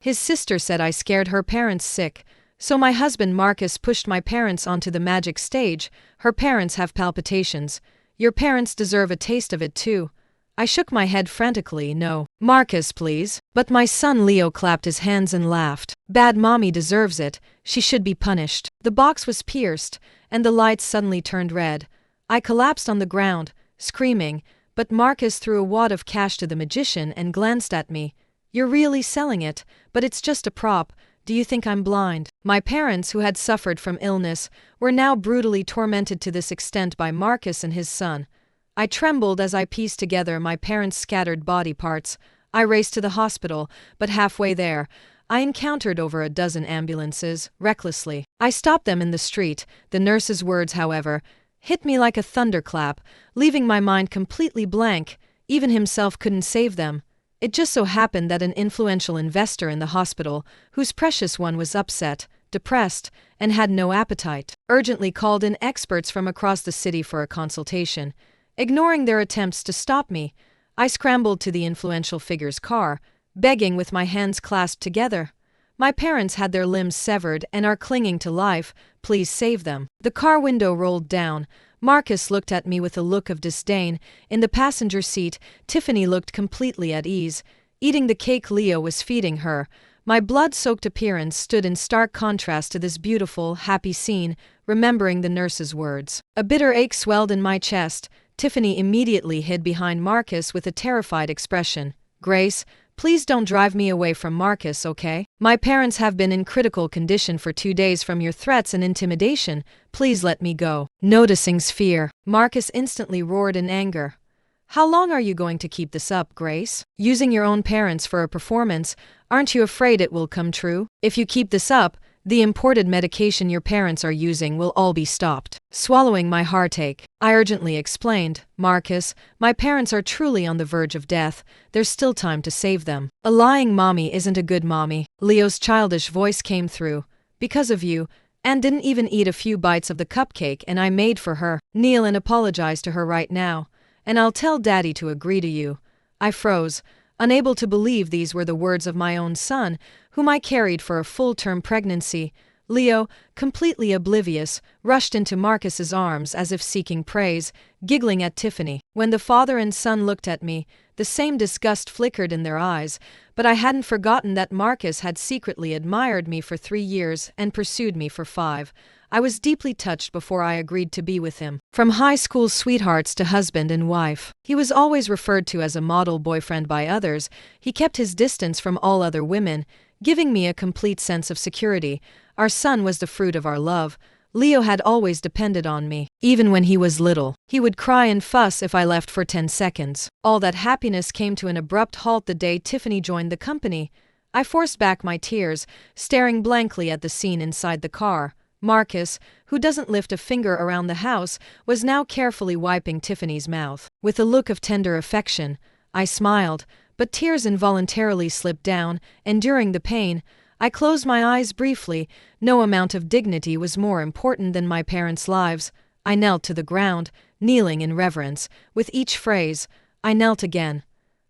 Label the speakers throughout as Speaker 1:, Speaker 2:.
Speaker 1: His sister said I scared her parents sick, so my husband Marcus pushed my parents onto the magic stage. Her parents have palpitations. Your parents deserve a taste of it too. I shook my head frantically. No. Marcus, please. But my son Leo clapped his hands and laughed. Bad mommy deserves it. She should be punished. The box was pierced, and the lights suddenly turned red. I collapsed on the ground, screaming, but Marcus threw a wad of cash to the magician and glanced at me. You're really selling it, but it's just a prop. Do you think I'm blind? My parents, who had suffered from illness, were now brutally tormented to this extent by Marcus and his son. I trembled as I pieced together my parents' scattered body parts. I raced to the hospital, but halfway there, I encountered over a dozen ambulances, recklessly. I stopped them in the street. The nurse's words, however, hit me like a thunderclap, leaving my mind completely blank. Even himself couldn't save them. It just so happened that an influential investor in the hospital, whose precious one was upset, depressed, and had no appetite, urgently called in experts from across the city for a consultation. Ignoring their attempts to stop me, I scrambled to the influential figure's car, begging with my hands clasped together. My parents had their limbs severed and are clinging to life. Please save them. The car window rolled down. Marcus looked at me with a look of disdain. In the passenger seat, Tiffany looked completely at ease, eating the cake Leo was feeding her. My blood-soaked appearance stood in stark contrast to this beautiful, happy scene, remembering the nurse's words. A bitter ache swelled in my chest. Tiffany immediately hid behind Marcus with a terrified expression. Grace, please don't drive me away from Marcus, okay? My parents have been in critical condition for 2 days from your threats and intimidation. Please let me go. Noticing's fear, Marcus instantly roared in anger. How long are you going to keep this up, Grace? Using your own parents for a performance, aren't you afraid it will come true? If you keep this up, the imported medication your parents are using will all be stopped. Swallowing my heartache, I urgently explained, Marcus, my parents are truly on the verge of death. There's still time to save them. A lying mommy isn't a good mommy. Leo's childish voice came through. Because of you, Anne didn't even eat a few bites of the cupcake and I made for her. Kneel and apologize to her right now, and I'll tell Daddy to agree to you. I froze, unable to believe these were the words of my own son, whom I carried for a full-term pregnancy. Leo, completely oblivious, rushed into Marcus's arms as if seeking praise, giggling at Tiffany. When the father and son looked at me, the same disgust flickered in their eyes, but I hadn't forgotten that Marcus had secretly admired me for 3 years and pursued me for 5. I was deeply touched before I agreed to be with him. From high school sweethearts to husband and wife, he was always referred to as a model boyfriend by others. He kept his distance from all other women, giving me a complete sense of security. Our son was the fruit of our love. Leo had always depended on me. Even when he was little, he would cry and fuss if I left for 10 seconds. All that happiness came to an abrupt halt the day Tiffany joined the company. I forced back my tears, staring blankly at the scene inside the car. Marcus, who doesn't lift a finger around the house, was now carefully wiping Tiffany's mouth. With a look of tender affection, I smiled, but tears involuntarily slipped down, enduring the pain. I closed my eyes briefly. No amount of dignity was more important than my parents' lives. I knelt to the ground, kneeling in reverence. With each phrase, I knelt again.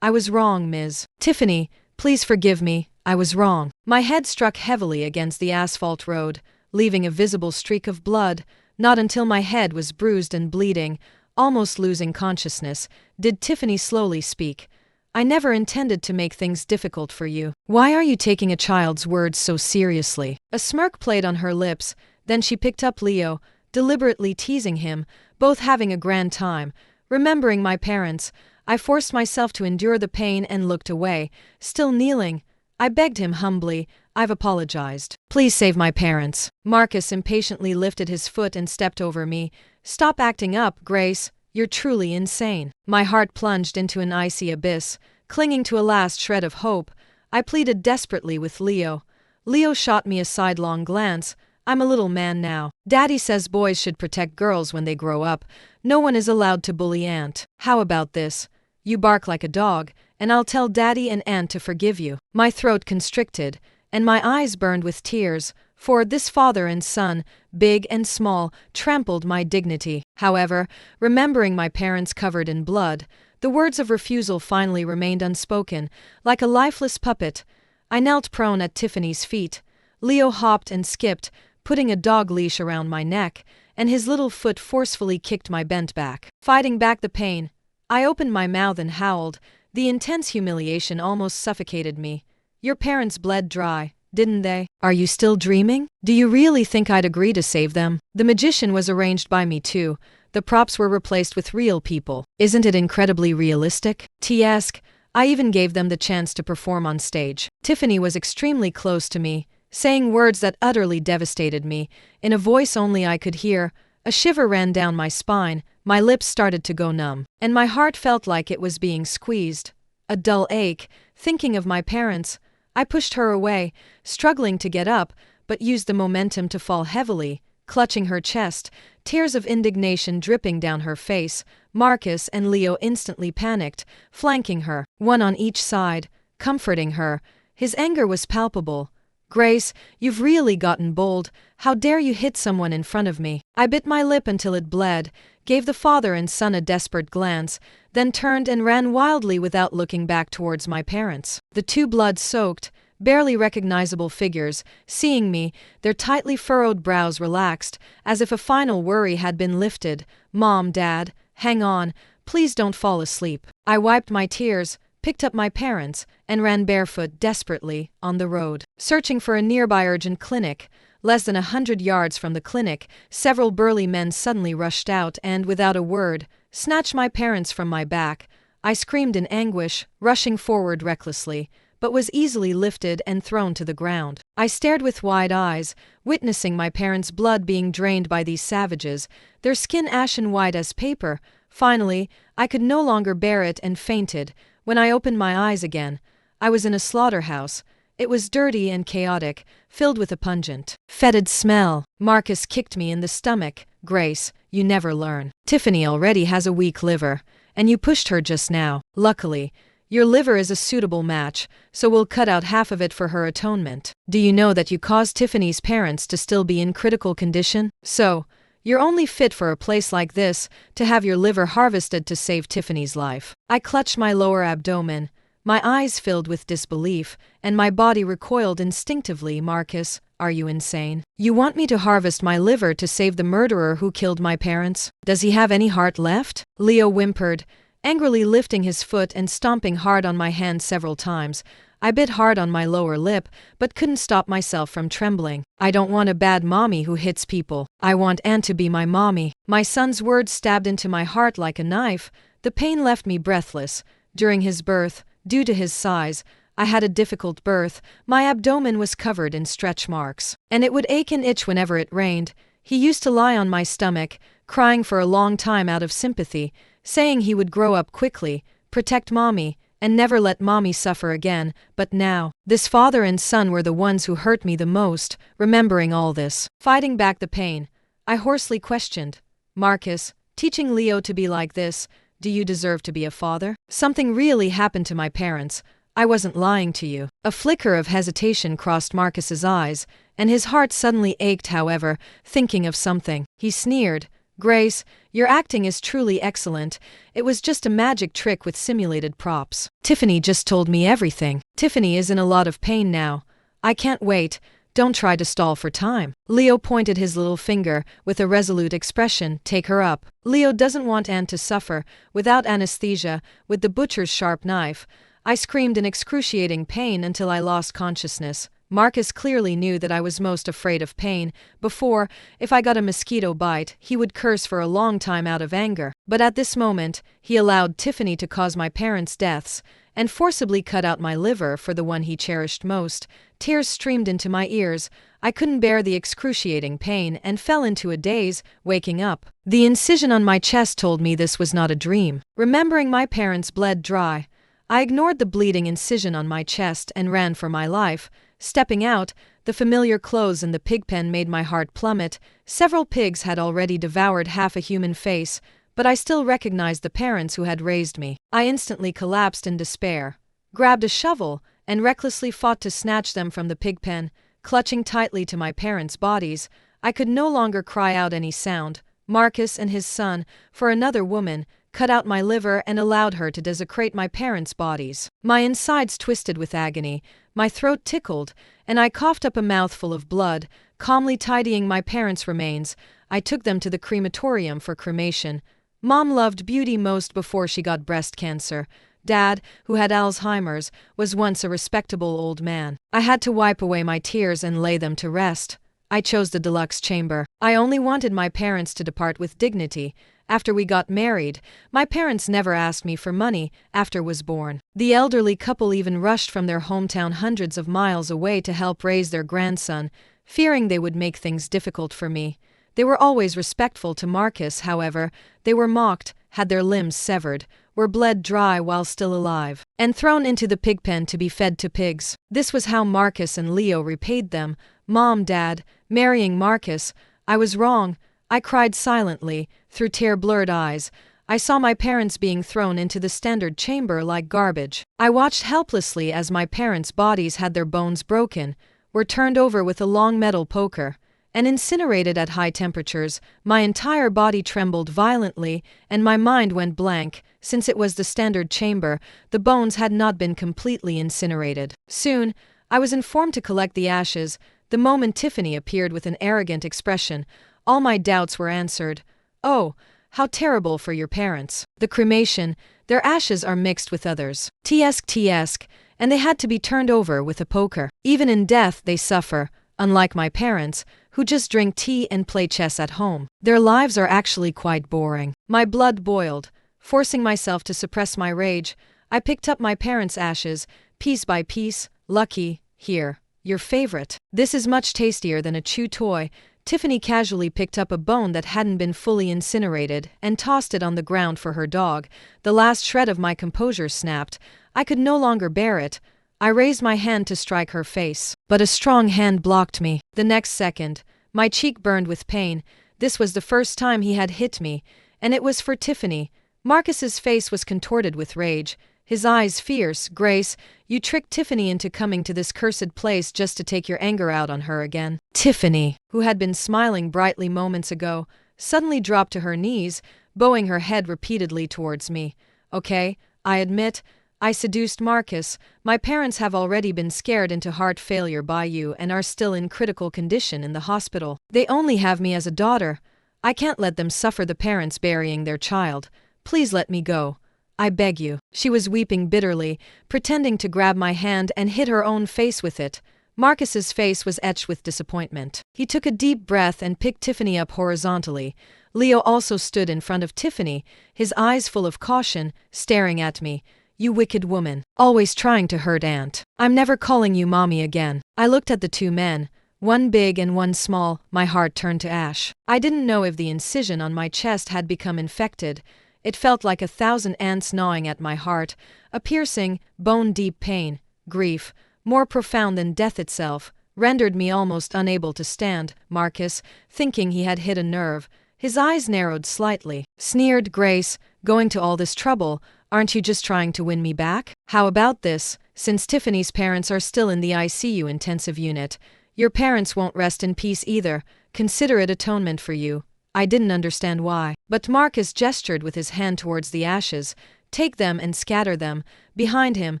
Speaker 1: I was wrong, Ms. Tiffany, please forgive me. I was wrong. My head struck heavily against the asphalt road, leaving a visible streak of blood. Not until my head was bruised and bleeding, almost losing consciousness, did Tiffany slowly speak. I never intended to make things difficult for you. Why are you taking a child's words so seriously? A smirk played on her lips, then she picked up Leo, deliberately teasing him, both having a grand time. Remembering my parents, I forced myself to endure the pain and looked away. Still kneeling, I begged him humbly, I've apologized. Please save my parents. Marcus impatiently lifted his foot and stepped over me. Stop acting up, Grace. You're truly insane. My heart plunged into an icy abyss. Clinging to a last shred of hope, I pleaded desperately with Leo. Leo shot me a sidelong glance. I'm a little man now. Daddy says boys should protect girls when they grow up. No one is allowed to bully Aunt. How about this? You bark like a dog, and I'll tell Daddy and Aunt to forgive you. My throat constricted, and my eyes burned with tears, for this father and son, big and small, trampled my dignity. However, remembering my parents covered in blood, the words of refusal finally remained unspoken. Like a lifeless puppet, I knelt prone at Tiffany's feet. Leo hopped and skipped, putting a dog leash around my neck, and his little foot forcefully kicked my bent back. Fighting back the pain, I opened my mouth and howled. The intense humiliation almost suffocated me. Your parents bled dry, didn't they? Are you still dreaming? Do you really think I'd agree to save them? The magician was arranged by me too. The props were replaced with real people. Isn't it incredibly realistic? T-esque. I even gave them the chance to perform on stage. Tiffany was extremely close to me, saying words that utterly devastated me. In a voice only I could hear, a shiver ran down my spine, my lips started to go numb, and my heart felt like it was being squeezed. A dull ache, thinking of my parents. I pushed her away, struggling to get up, but used the momentum to fall heavily, clutching her chest, tears of indignation dripping down her face. Marcus and Leo instantly panicked, flanking her, one on each side, comforting her. His anger was palpable. Grace, you've really gotten bold. How dare you hit someone in front of me? I bit my lip until it bled, gave the father and son a desperate glance, then turned and ran wildly without looking back towards my parents. The two blood-soaked, barely recognizable figures, seeing me, their tightly furrowed brows relaxed, as if a final worry had been lifted. Mom, Dad, hang on, please don't fall asleep. I wiped my tears, picked up my parents, and ran barefoot desperately on the road, searching for a nearby urgent clinic. Less than 100 yards from the clinic, several burly men suddenly rushed out and, without a word, snatched my parents from my back. I screamed in anguish, rushing forward recklessly, but was easily lifted and thrown to the ground. I stared with wide eyes, witnessing my parents' blood being drained by these savages, their skin ashen white as paper. Finally, I could no longer bear it and fainted. When I opened my eyes again, I was in a slaughterhouse. It was dirty and chaotic, filled with a pungent, fetid smell. Marcus kicked me in the stomach. Grace, you never learn. Tiffany already has a weak liver, and you pushed her just now. Luckily, your liver is a suitable match, so we'll cut out half of it for her atonement. Do you know that you caused Tiffany's parents to still be in critical condition? So, you're only fit for a place like this, to have your liver harvested to save Tiffany's life. I clutched my lower abdomen, my eyes filled with disbelief, and my body recoiled instinctively. Marcus, are you insane? You want me to harvest my liver to save the murderer who killed my parents? Does he have any heart left? Leo whimpered, angrily lifting his foot and stomping hard on my hand several times. I bit hard on my lower lip, but couldn't stop myself from trembling. I don't want a bad mommy who hits people. I want Anne to be my mommy. My son's words stabbed into my heart like a knife. The pain left me breathless. During his birth, due to his size, I had a difficult birth. My abdomen was covered in stretch marks, and it would ache and itch whenever it rained. He used to lie on my stomach, crying for a long time out of sympathy, saying he would grow up quickly, protect mommy, and never let mommy suffer again. But now, this father and son were the ones who hurt me the most. Remembering all this, fighting back the pain, I hoarsely questioned, Marcus, teaching Leo to be like this, do you deserve to be a father? Something really happened to my parents. I wasn't lying to you. A flicker of hesitation crossed Marcus's eyes, and his heart suddenly ached. However, thinking of something, he sneered, Grace, your acting is truly excellent. It was just a magic trick with simulated props. Tiffany just told me everything. Tiffany is in a lot of pain now. I can't wait. Don't try to stall for time. Leo pointed his little finger with a resolute expression. Take her up. Leo doesn't want Anne to suffer. Without anesthesia, with the butcher's sharp knife. I screamed in excruciating pain until I lost consciousness. Marcus clearly knew that I was most afraid of pain. Before, if I got a mosquito bite, he would curse for a long time out of anger. But at this moment, he allowed Tiffany to cause my parents' deaths, and forcibly cut out my liver for the one he cherished most. Tears streamed into my ears. I couldn't bear the excruciating pain and fell into a daze. Waking up, the incision on my chest told me this was not a dream. Remembering my parents bled dry, I ignored the bleeding incision on my chest and ran for my life. Stepping out, the familiar clothes in the pigpen made my heart plummet. Several pigs had already devoured half a human face, but I still recognized the parents who had raised me. I instantly collapsed in despair, grabbed a shovel, and recklessly fought to snatch them from the pigpen. Clutching tightly to my parents' bodies, I could no longer cry out any sound. Marcus and his son, for another woman, cut out my liver and allowed her to desecrate my parents' bodies. My insides twisted with agony, My throat tickled, and I coughed up a mouthful of blood. Calmly tidying my parents' remains, I took them to the crematorium for cremation. Mom loved beauty most before she got breast cancer. Dad, who had Alzheimer's, was once a respectable old man. I had to wipe away my tears and lay them to rest. I chose the deluxe chamber. I only wanted my parents to depart with dignity. After we got married, my parents never asked me for money after was born. The elderly couple even rushed from their hometown hundreds of miles away to help raise their grandson, fearing they would make things difficult for me. They were always respectful to Marcus, however. They were mocked, had their limbs severed, were bled dry while still alive, and thrown into the pig pen to be fed to pigs. This was how Marcus and Leo repaid them. Mom, Dad, marrying Marcus. I was wrong. I cried silently, through tear-blurred eyes. I saw my parents being thrown into the standard chamber like garbage. I watched helplessly as my parents' bodies had their bones broken, were turned over with a long metal poker, and incinerated at high temperatures. My entire body trembled violently, and my mind went blank. Since it was the standard chamber, the bones had not been completely incinerated. Soon, I was informed to collect the ashes. The moment Tiffany appeared with an arrogant expression, all my doubts were answered. Oh, how terrible for your parents. The cremation, their ashes are mixed with others. Tsk, and they had to be turned over with a poker. Even in death they suffer, unlike my parents, who just drink tea and play chess at home. Their lives are actually quite boring. My blood boiled. Forcing myself to suppress my rage, I picked up my parents' ashes, piece by piece. Lucky, here, your favorite. This is much tastier than a chew toy. Tiffany casually picked up a bone that hadn't been fully incinerated and tossed it on the ground for her dog. The last shred of my composure snapped. I could no longer bear it. I raised my hand to strike her face, but a strong hand blocked me. The next second, my cheek burned with pain. This was the first time he had hit me, and it was for Tiffany. Marcus's face was contorted with rage, his eyes fierce. Grace, you tricked Tiffany into coming to this cursed place just to take your anger out on her again. Tiffany, who had been smiling brightly moments ago, suddenly dropped to her knees, bowing her head repeatedly towards me. Okay, I admit, I seduced Marcus. My parents have already been scared into heart failure by you and are still in critical condition in the hospital. They only have me as a daughter. I can't let them suffer the parents burying their child. Please let me go. I beg you. She was weeping bitterly, pretending to grab my hand and hit her own face with it. Marcus's face was etched with disappointment. He took a deep breath and picked Tiffany up horizontally. Leo also stood in front of Tiffany, his eyes full of caution, staring at me. You wicked woman, always trying to hurt Aunt. I'm never calling you mommy again. I looked at the two men, one big and one small. My heart turned to ash. I didn't know if the incision on my chest had become infected. It felt like 1,000 ants gnawing at my heart, a piercing, bone-deep pain. Grief, more profound than death itself, rendered me almost unable to stand. Marcus, thinking he had hit a nerve, his eyes narrowed slightly. Sneered, Grace, going to all this trouble, aren't you just trying to win me back? How about this? Since Tiffany's parents are still in the ICU intensive unit, your parents won't rest in peace either. Consider it atonement for you. I didn't understand why, but Marcus gestured with his hand towards the ashes. Take them and scatter them. Behind him,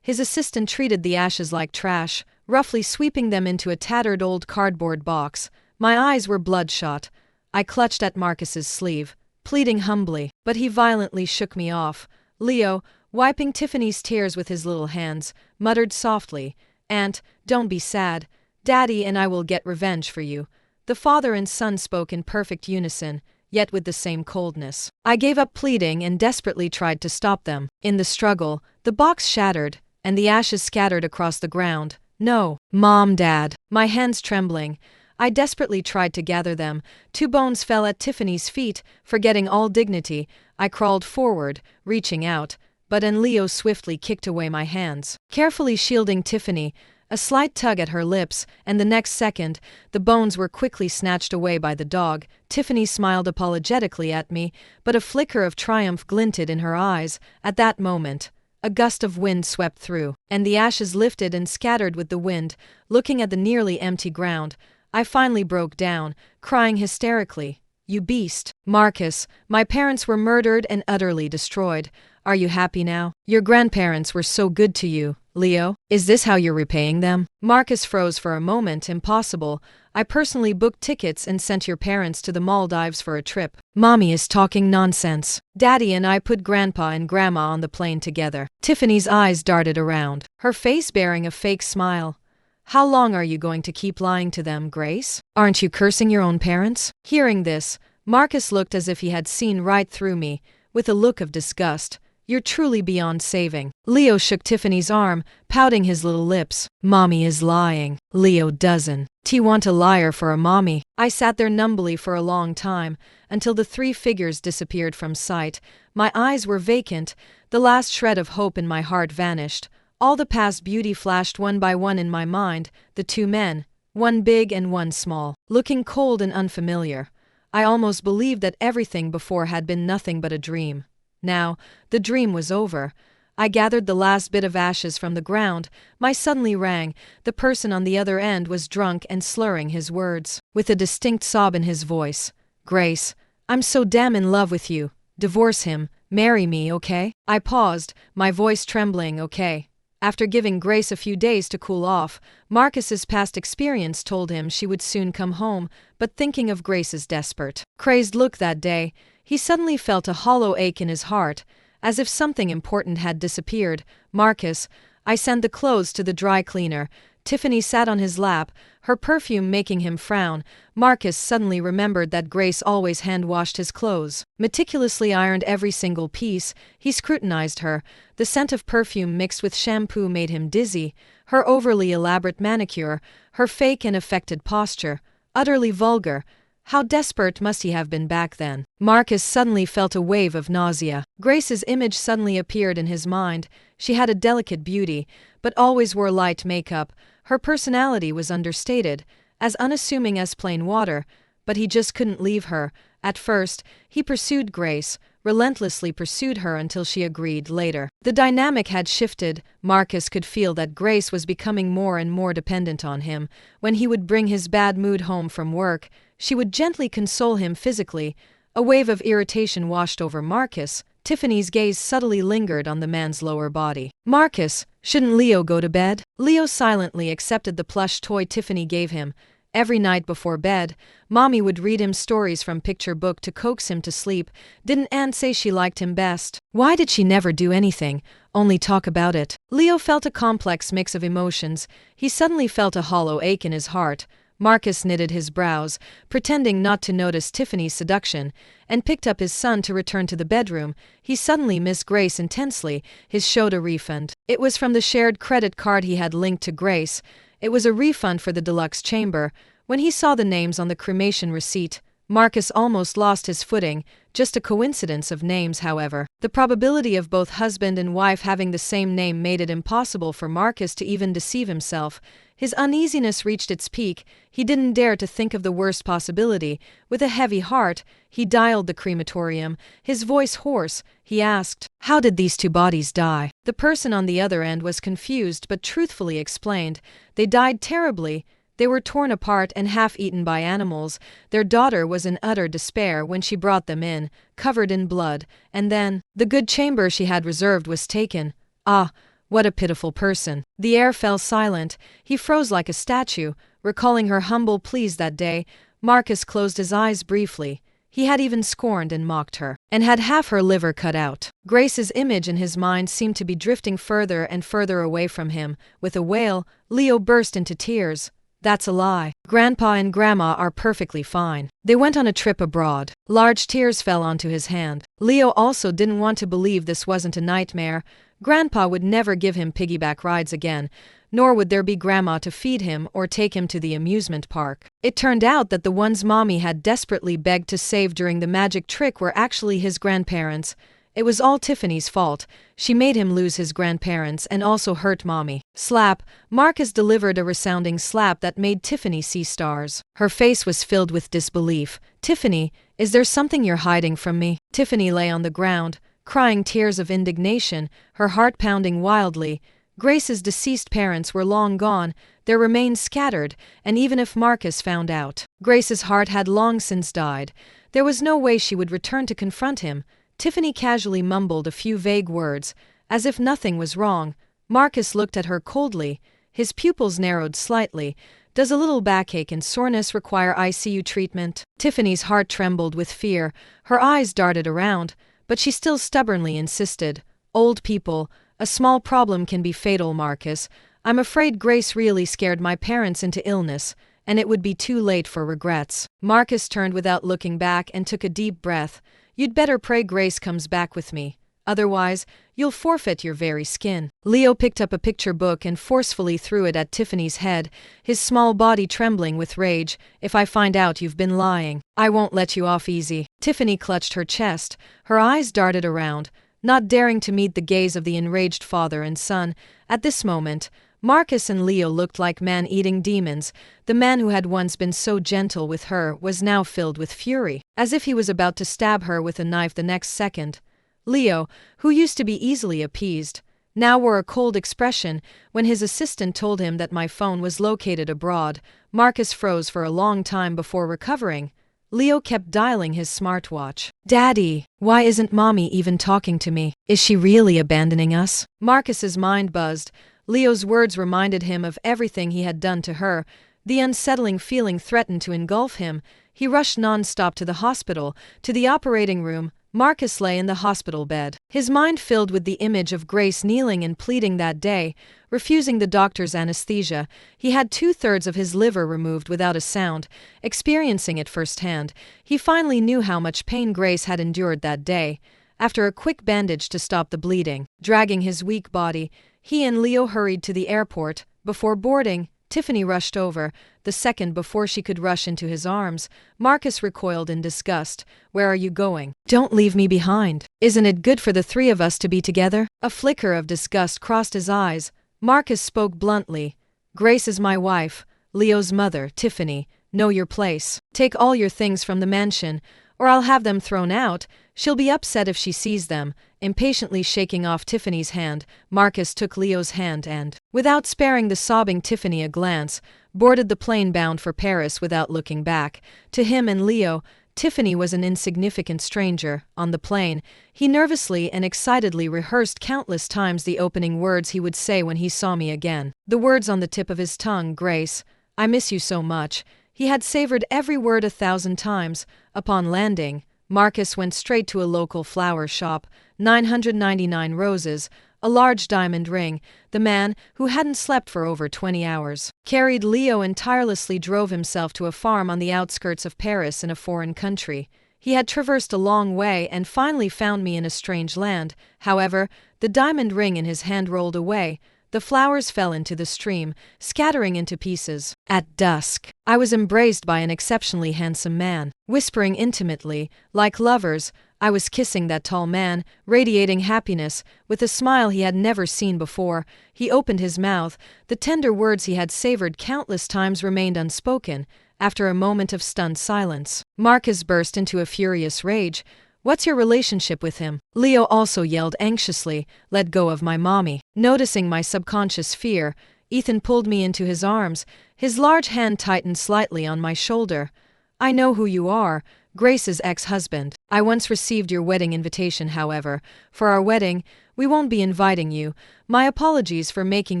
Speaker 1: his assistant treated the ashes like trash, roughly sweeping them into a tattered old cardboard box. My eyes were bloodshot. I clutched at Marcus's sleeve, pleading humbly, but he violently shook me off. Leo, wiping Tiffany's tears with his little hands, muttered softly, Aunt, don't be sad. Daddy and I will get revenge for you. The father and son spoke in perfect unison, yet with the same coldness. I gave up pleading and desperately tried to stop them. In the struggle, the box shattered, and the ashes scattered across the ground. No, Mom, Dad. My hands trembling, I desperately tried to gather them. 2 bones fell at Tiffany's feet. Forgetting all dignity, I crawled forward, reaching out, but Leo swiftly kicked away my hands. Carefully shielding Tiffany, a slight tug at her lips, and the next second, the bones were quickly snatched away by the dog. Tiffany smiled apologetically at me, but a flicker of triumph glinted in her eyes. At that moment, a gust of wind swept through, and the ashes lifted and scattered with the wind. Looking at the nearly empty ground, I finally broke down, crying hysterically, You beast! Marcus, my parents were murdered and utterly destroyed. Are you happy now? Your grandparents were so good to you. Leo, is this how you're repaying them? Marcus froze for a moment. Impossible. I personally booked tickets and sent your parents to the Maldives for a trip. Mommy is talking nonsense. Daddy and I put Grandpa and Grandma on the plane together. Tiffany's eyes darted around, her face bearing a fake smile. How long are you going to keep lying to them, Grace? Aren't you cursing your own parents? Hearing this, Marcus looked as if he had seen right through me, with a look of disgust. You're truly beyond saving. Leo shook Tiffany's arm, pouting his little lips. Mommy is lying. Leo doesn't. T want a liar for a mommy. I sat there numbly for a long time, until the three figures disappeared from sight. My eyes were vacant, the last shred of hope in my heart vanished. All the past beauty flashed one by one in my mind, the two men, one big and one small, looking cold and unfamiliar. I almost believed that everything before had been nothing but a dream. Now, the dream was over. I gathered the last bit of ashes from the ground. My suddenly rang. The person on the other end was drunk and slurring his words, with a distinct sob in his voice. Grace, I'm so damn in love with you. Divorce him. Marry me, okay? I paused, my voice trembling. Okay. After giving Grace a few days to cool off, Marcus's past experience told him she would soon come home, but thinking of Grace's desperate, crazed look that day, he suddenly felt a hollow ache in his heart, as if something important had disappeared. Marcus, I sent the clothes to the dry cleaner. Tiffany sat on his lap, her perfume making him frown. Marcus suddenly remembered that Grace always hand-washed his clothes, meticulously ironed every single piece. He scrutinized her. The scent of perfume mixed with shampoo made him dizzy. Her overly elaborate manicure, her fake and affected posture, utterly vulgar. How desperate must he have been back then? Marcus suddenly felt a wave of nausea. Grace's image suddenly appeared in his mind. She had a delicate beauty, but always wore light makeup. Her personality was understated, as unassuming as plain water, but he just couldn't leave her. At first, he pursued Grace, relentlessly pursued her until she agreed. Later, the dynamic had shifted. Marcus could feel that Grace was becoming more and more dependent on him. When he would bring his bad mood home from work, she would gently console him physically. A wave of irritation washed over Marcus. Tiffany's gaze subtly lingered on the man's lower body. Marcus, shouldn't Leo go to bed? Leo silently accepted the plush toy Tiffany gave him. Every night before bed, Mommy would read him stories from picture book to coax him to sleep. Didn't Aunt say she liked him best? Why did she never do anything, only talk about it? Leo felt a complex mix of emotions. He suddenly felt a hollow ache in his heart. Marcus knitted his brows, pretending not to notice Tiffany's seduction, and picked up his son to return to the bedroom. He suddenly missed Grace intensely. His showed a refund. It was from the shared credit card he had linked to Grace. It was a refund for the deluxe chamber. When he saw the names on the cremation receipt, Marcus almost lost his footing. Just a coincidence of names, however. The probability of both husband and wife having the same name made it impossible for Marcus to even deceive himself. His uneasiness reached its peak. He didn't dare to think of the worst possibility. With a heavy heart, he dialed the crematorium, his voice hoarse. He asked, "How did these two bodies die?" The person on the other end was confused but truthfully explained. They died terribly. They were torn apart and half-eaten by animals. Their daughter was in utter despair when she brought them in, covered in blood, and then, the good chamber she had reserved was taken. Ah, what a pitiful person. The air fell silent. He froze like a statue, recalling her humble pleas that day. Marcus closed his eyes briefly. He had even scorned and mocked her, and had half her liver cut out. Grace's image in his mind seemed to be drifting further and further away from him. With a wail, Leo burst into tears. That's a lie. Grandpa and Grandma are perfectly fine. They went on a trip abroad. Large tears fell onto his hand. Leo also didn't want to believe this wasn't a nightmare. Grandpa would never give him piggyback rides again, nor would there be Grandma to feed him or take him to the amusement park. It turned out that the ones Mommy had desperately begged to save during the magic trick were actually his grandparents. It was all Tiffany's fault. She made him lose his grandparents and also hurt Mommy. Slap. Marcus delivered a resounding slap that made Tiffany see stars. Her face was filled with disbelief. Tiffany, is there something you're hiding from me? Tiffany lay on the ground, crying tears of indignation, her heart pounding wildly. Grace's deceased parents were long gone, their remains scattered, and even if Marcus found out, Grace's heart had long since died. There was no way she would return to confront him. Tiffany casually mumbled a few vague words, as if nothing was wrong. Marcus looked at her coldly. His pupils narrowed slightly. Does a little backache and soreness require ICU treatment? Tiffany's heart trembled with fear. Her eyes darted around, but she still stubbornly insisted. Old people, a small problem can be fatal, Marcus. I'm afraid Grace really scared my parents into illness, and it would be too late for regrets. Marcus turned without looking back and took a deep breath. You'd better pray Grace comes back with me. Otherwise, you'll forfeit your very skin. Leo picked up a picture book and forcefully threw it at Tiffany's head, his small body trembling with rage. If I find out you've been lying, I won't let you off easy. Tiffany clutched her chest. Her eyes darted around, not daring to meet the gaze of the enraged father and son. At this moment, Marcus and Leo looked like man-eating demons. The man who had once been so gentle with her was now filled with fury, as if he was about to stab her with a knife the next second. Leo, who used to be easily appeased, now wore a cold expression when his assistant told him that my phone was located abroad. Marcus froze for a long time before recovering. Leo kept dialing his smartwatch. Daddy, why isn't Mommy even talking to me? Is she really abandoning us? Marcus's mind buzzed. Leo's words reminded him of everything he had done to her. The unsettling feeling threatened to engulf him. He rushed non-stop to the hospital, to the operating room. Marcus lay in the hospital bed, his mind filled with the image of Grace kneeling and pleading that day, refusing the doctor's anesthesia. He had 2/3 of his liver removed without a sound. Experiencing it firsthand, he finally knew how much pain Grace had endured that day. After a quick bandage to stop the bleeding, dragging his weak body, he and Leo hurried to the airport. Before boarding, Tiffany rushed over. The second before she could rush into his arms, Marcus recoiled in disgust. Where are you going? Don't leave me behind. Isn't it good for the three of us to be together? A flicker of disgust crossed his eyes. Marcus spoke bluntly. Grace is my wife, Leo's mother, Tiffany. Know your place. Take all your things from the mansion, or I'll have them thrown out. She'll be upset if she sees them. Impatiently shaking off Tiffany's hand, Marcus took Leo's hand and, without sparing the sobbing Tiffany a glance, boarded the plane bound for Paris without looking back. To him and Leo, Tiffany was an insignificant stranger. On the plane, he nervously and excitedly rehearsed countless times the opening words he would say when he saw me again. The words on the tip of his tongue, Grace, I miss you so much. He had savored every word 1,000 times. Upon landing, Marcus went straight to a local flower shop. 999 roses, a large diamond ring. The man, who hadn't slept for over 20 hours, carried Leo and tirelessly drove himself to a farm on the outskirts of Paris in a foreign country. He had traversed a long way and finally found me in a strange land. However, the diamond ring in his hand rolled away. The flowers fell into the stream, scattering into pieces. At dusk, I was embraced by an exceptionally handsome man. Whispering intimately, like lovers, I was kissing that tall man, radiating happiness, with a smile he had never seen before. He opened his mouth. The tender words he had savored countless times remained unspoken. After a moment of stunned silence, Marcus burst into a furious rage. What's your relationship with him? Leo also yelled anxiously. Let go of my mommy. Noticing my subconscious fear, Ethan pulled me into his arms. His large hand tightened slightly on my shoulder. I know who you are. Grace's ex-husband. I once received your wedding invitation, however. For our wedding, we won't be inviting you. My apologies for making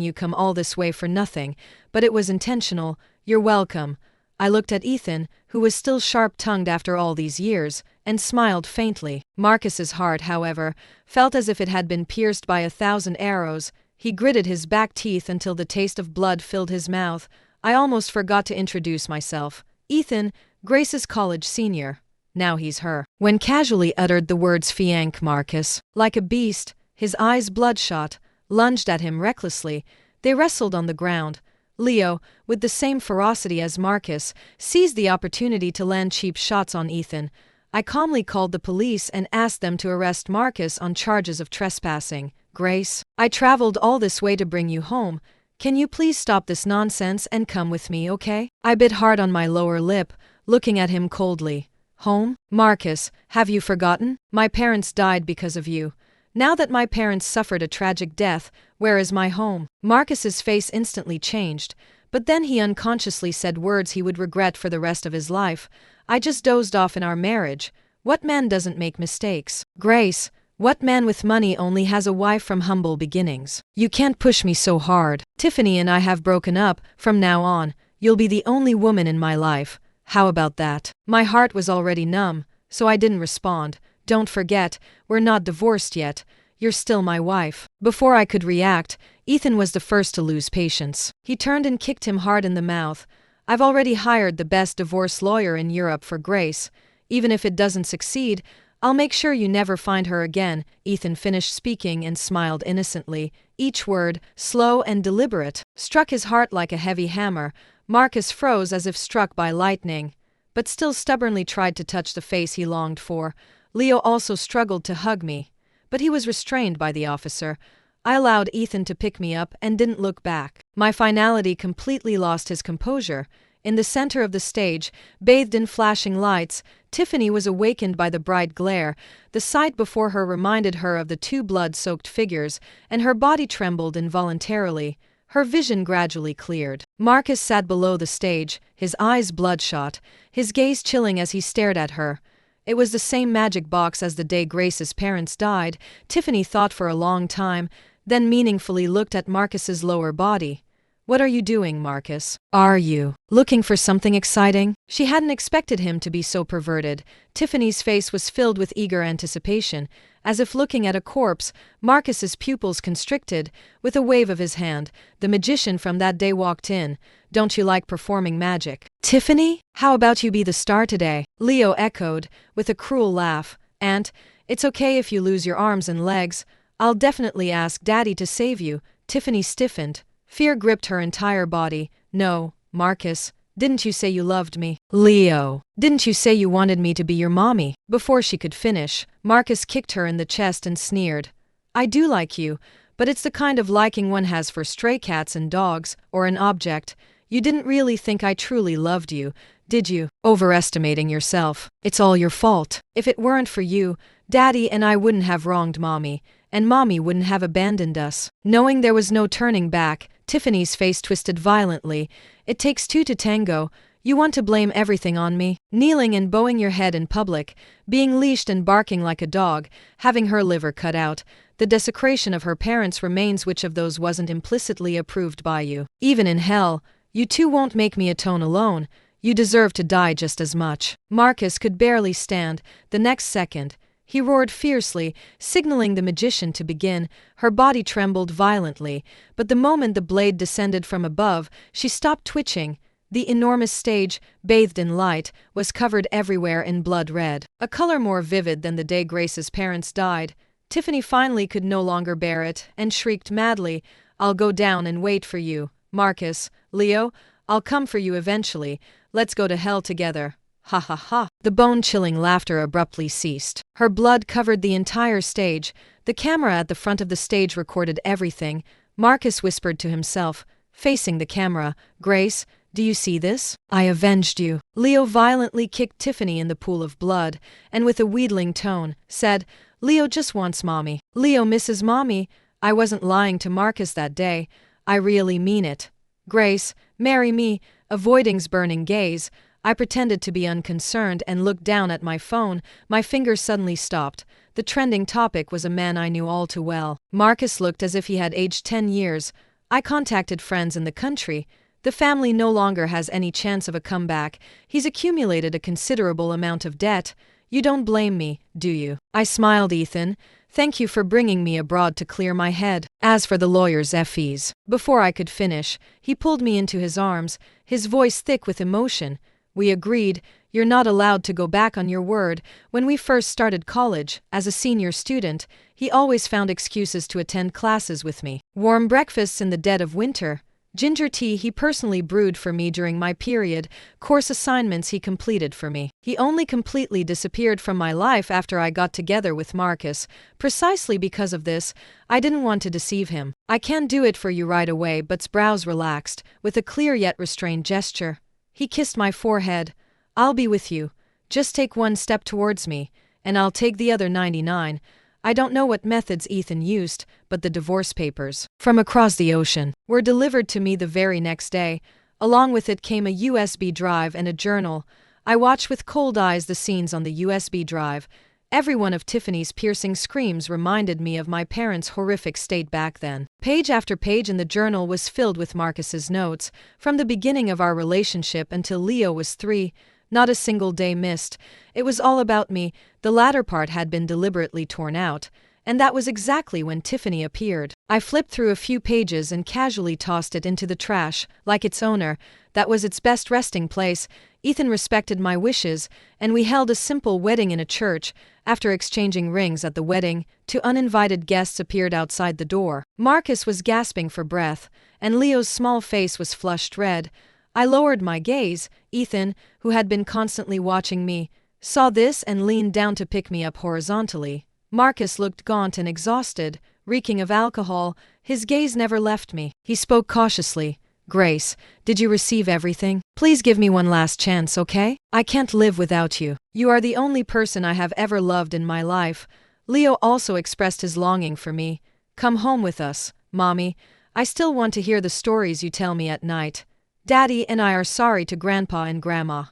Speaker 1: you come all this way for nothing, but it was intentional. You're welcome. I looked at Ethan, who was still sharp-tongued after all these years, and smiled faintly. Marcus's heart, however, felt as if it had been pierced by 1,000 arrows. He gritted his back teeth until the taste of blood filled his mouth. I almost forgot to introduce myself. Ethan, Grace's college senior. Now he's her. When casually uttered the words fianc, Marcus, like a beast, his eyes bloodshot, lunged at him recklessly. They wrestled on the ground. Leo, with the same ferocity as Marcus, seized the opportunity to land cheap shots on Ethan. I calmly called the police and asked them to arrest Marcus on charges of trespassing. Grace, I traveled all this way to bring you home. Can you please stop this nonsense and come with me, okay? I bit hard on my lower lip, looking at him coldly. Home? Marcus, have you forgotten? My parents died because of you. Now that my parents suffered a tragic death, where is my home? Marcus's face instantly changed, but then he unconsciously said words he would regret for the rest of his life. I just dozed off in our marriage. What man doesn't make mistakes? Grace, What man with money only has a wife from humble beginnings? You can't push me so hard. Tiffany and I have broken up. From now on, you'll be the only woman in my life. How about that? My heart was already numb, so I didn't respond. Don't forget, we're not divorced yet. You're still my wife. Before I could react, Ethan was the first to lose patience. He turned and kicked him hard in the mouth. I've already hired the best divorce lawyer in Europe for Grace. Even if it doesn't succeed, I'll make sure you never find her again. Ethan finished speaking and smiled innocently. Each word, slow and deliberate, struck his heart like a heavy hammer. Marcus froze as if struck by lightning, but still stubbornly tried to touch the face he longed for. Leo also struggled to hug me, but he was restrained by the officer. I allowed Ethan to pick me up and didn't look back. My finality completely lost his composure. In the center of the stage, bathed in flashing lights, Tiffany was awakened by the bright glare. The sight before her reminded her of the two blood-soaked figures, and her body trembled involuntarily. Her vision gradually cleared. Marcus sat below the stage, his eyes bloodshot, his gaze chilling as he stared at her. It was the same magic box as the day Grace's parents died. Tiffany thought for a long time, then meaningfully looked at Marcus's lower body. What are you doing, Marcus? Are you looking for something exciting? She hadn't expected him to be so perverted. Tiffany's face was filled with eager anticipation. As if looking at a corpse, Marcus's pupils constricted. With a wave of his hand, the magician from that day walked in. Don't you like performing magic? Tiffany? How about you be the star today? Leo echoed, with a cruel laugh. Aunt, it's okay if you lose your arms and legs. I'll definitely ask Daddy to save you. Tiffany stiffened. Fear gripped her entire body. No, Marcus, didn't you say you loved me? Leo, didn't you say you wanted me to be your mommy? Before she could finish, Marcus kicked her in the chest and sneered. I do like you, but it's the kind of liking one has for stray cats and dogs, or an object. You didn't really think I truly loved you, did you? Overestimating yourself. It's all your fault. If it weren't for you, Daddy and I wouldn't have wronged Mommy, and Mommy wouldn't have abandoned us. Knowing there was no turning back, Tiffany's face twisted violently. It takes two to tango. You want to blame everything on me? Kneeling and bowing your head in public, being leashed and barking like a dog, having her liver cut out. The desecration of her parents' remains, which of those wasn't implicitly approved by you? Even in hell, you two won't make me atone alone. You deserve to die just as much. Marcus could barely stand. The next second, he roared fiercely, signaling the magician to begin. Her body trembled violently, but the moment the blade descended from above, she stopped twitching. The enormous stage, bathed in light, was covered everywhere in blood red, a color more vivid than the day Grace's parents died. Tiffany finally could no longer bear it, and shrieked madly, I'll go down and wait for you. Marcus, Leo, I'll come for you eventually. Let's go to hell together. Ha ha ha. The bone-chilling laughter abruptly ceased. Her blood covered the entire stage. The camera at the front of the stage recorded everything. Marcus whispered to himself, facing the camera, Grace, do you see this? I avenged you. Leo violently kicked Tiffany in the pool of blood, and with a wheedling tone, said, Leo just wants Mommy. Leo misses Mommy. I wasn't lying to Marcus that day. I really mean it. Grace, marry me. Avoiding's burning gaze, I pretended to be unconcerned and looked down at my phone. My fingers suddenly stopped. The trending topic was a man I knew all too well. Marcus looked as if he had aged 10 years. I contacted friends in the country. The family no longer has any chance of a comeback. He's accumulated a considerable amount of debt. You don't blame me, do you? I smiled, Ethan. Thank you for bringing me abroad to clear my head. As for the lawyer's fees, before I could finish, he pulled me into his arms, his voice thick with emotion. We agreed. You're not allowed to go back on your word. When we first started college, as a senior student, he always found excuses to attend classes with me. Warm breakfasts in the dead of winter. Ginger tea he personally brewed for me during my period, course assignments he completed for me. He only completely disappeared from my life after I got together with Marcus. Precisely because of this, I didn't want to deceive him. I can do it for you right away, but's brows relaxed, with a clear yet restrained gesture. He kissed my forehead. I'll be with you. Just take one step towards me, and I'll take the other 99. I don't know what methods Ethan used, but the divorce papers, from across the ocean, were delivered to me the very next day. Along with it came a USB drive and a journal. I watched with cold eyes the scenes on the USB drive. Every one of Tiffany's piercing screams reminded me of my parents' horrific state back then. Page after page in the journal was filled with Marcus's notes, from the beginning of our relationship until Leo was 3. Not a single day missed. It was all about me. The latter part had been deliberately torn out. And that was exactly when Tiffany appeared. I flipped through a few pages and casually tossed it into the trash, like its owner. That was its best resting place. Ethan respected my wishes, and we held a simple wedding in a church. After exchanging rings at the wedding, 2 uninvited guests appeared outside the door. Marcus was gasping for breath, and Leo's small face was flushed red. I lowered my gaze. Ethan, who had been constantly watching me, saw this and leaned down to pick me up horizontally. Marcus looked gaunt and exhausted, reeking of alcohol. His gaze never left me. He spoke cautiously. "Grace, did you receive everything? Please give me one last chance, okay? I can't live without you. You are the only person I have ever loved in my life." Leo also expressed his longing for me. "Come home with us, Mommy. I still want to hear the stories you tell me at night. Daddy and I are sorry to Grandpa and Grandma.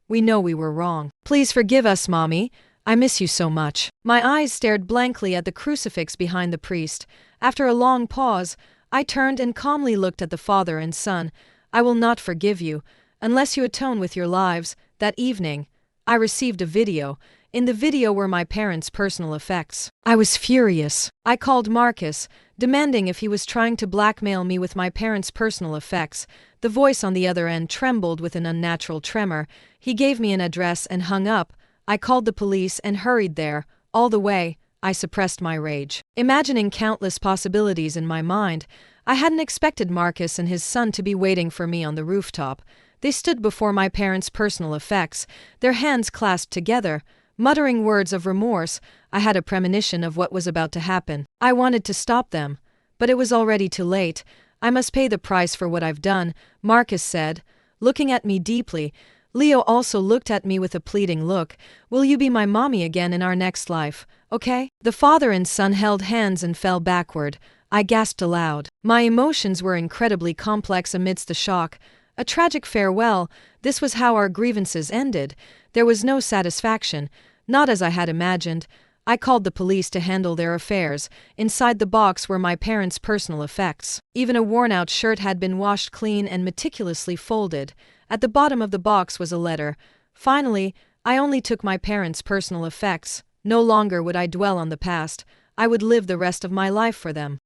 Speaker 1: We know we were wrong. Please forgive us, Mommy. I miss you so much." My eyes stared blankly at the crucifix behind the priest. After a long pause, I turned and calmly looked at the father and son. "I will not forgive you, unless you atone with your lives." That evening, I received a video. In the video were my parents' personal effects. I was furious. I called Marcus, demanding if he was trying to blackmail me with my parents' personal effects. The voice on the other end trembled with an unnatural tremor. He gave me an address and hung up. I called the police and hurried there. All the way, I suppressed my rage, imagining countless possibilities in my mind. I hadn't expected Marcus and his son to be waiting for me on the rooftop. They stood before my parents' personal effects, their hands clasped together, muttering words of remorse. I had a premonition of what was about to happen. I wanted to stop them, but it was already too late. "I must pay the price for what I've done," Marcus said, looking at me deeply. Leo also looked at me with a pleading look. "Will you be my mommy again in our next life, okay?" The father and son held hands and fell backward. I gasped aloud. My emotions were incredibly complex amidst the shock. A tragic farewell. This was how our grievances ended. There was no satisfaction, not as I had imagined. I called the police to handle their affairs. Inside the box were my parents' personal effects. Even a worn-out shirt had been washed clean and meticulously folded. At the bottom of the box was a letter. Finally, I only took my parents' personal effects. No longer would I dwell on the past. I would live the rest of my life for them.